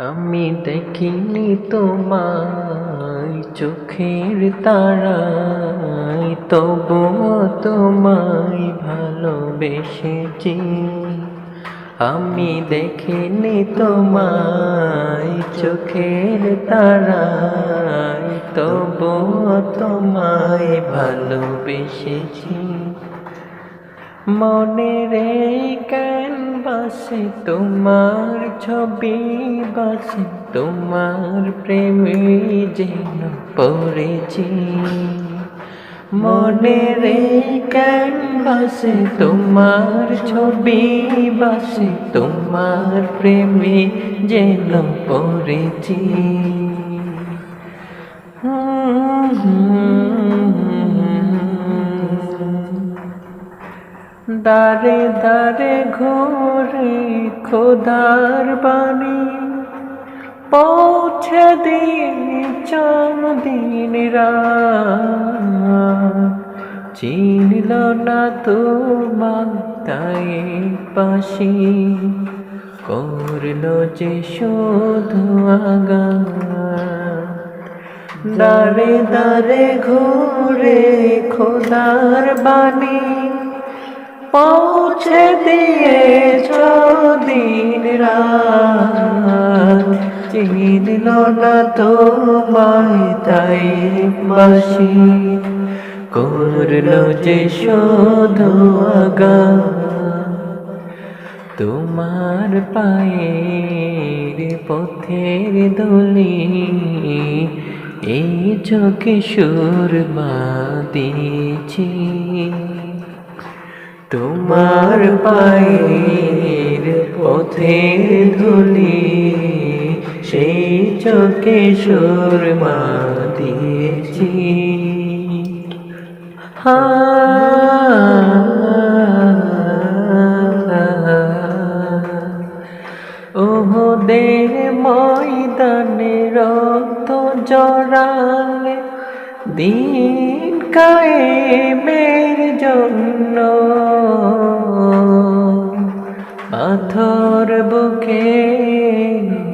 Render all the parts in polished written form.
আমি দেখিনি তোমায় চোখের তারায়, তবুও তোমায় ভালোবেসেছি। আমি দেখিনি তোমায় চোখের তারায়, তবুও তোমায় ভালোবেসেছি। মনের এই ক্যানভাসে তোমার ছবি বাসে, তোমার প্রেমে যেন পড়েছি। মনের এই ক্যানভাসে তোমার ছবি বাসে, তোমার প্রেমে যেন পড়েছি। দারে দারে ঘুরে খোদার বাণী, পৌঁছে দিন চাঁদিন রাত। চিনল না তোমার তাই পাশি, করল যে শুধু আঘাত। দারে দারে ঘুরে খোদার বাণী, পৌঁছে দিয়েছ দিন রাত। চিনল না তোমায় তাই বাসি, করল যে শুধু আঘাত। তোমার পায়ের পথের ধুলি এই চোখে সুরমা দিয়েছি। তোমার পায়ের পথের ধুলি সেই চোখে সুরমা দিয়েছি। ওহদের ময়দানে রক্ত জড়ালে দিন কায়েমের জন্য, পাথর বুকে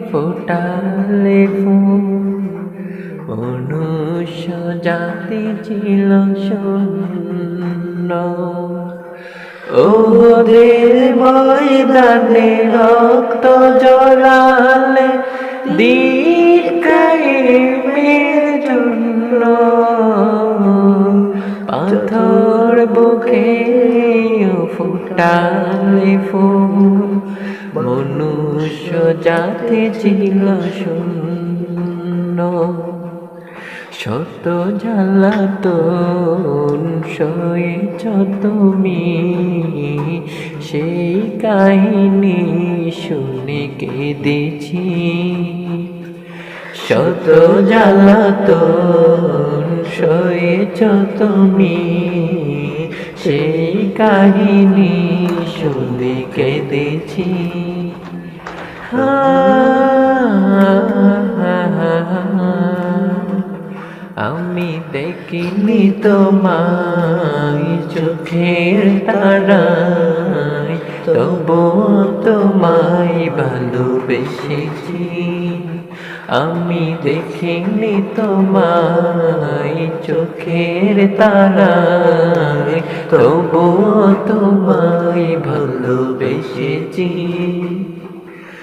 ফোটালে ফুল, মনুষ্য জাতি ছিল শূন্য। ওদের ময়দানে রক্ত জড়ালে দিন কায়েমের জন্য, পাথর বুকে ফোটালে ফুল, মনুষ্য জাতি ছিল শূন্য। শত জ্বালাতন সয়েছ তুমি, সেই কাহিনী শুনে কেঁদেছি। শত জ্বালাতন সয়েছ তুমি, সেই কাহিনী শুনে কেঁদেছি। আমি দেখিনি তোমায় চোখের তারায়, তবুও তোমায় ভালোবেসেছি। আমি দেখিনি তোমায় চোখের তারায়, তবুও তোমায় ভালোবেসেছি।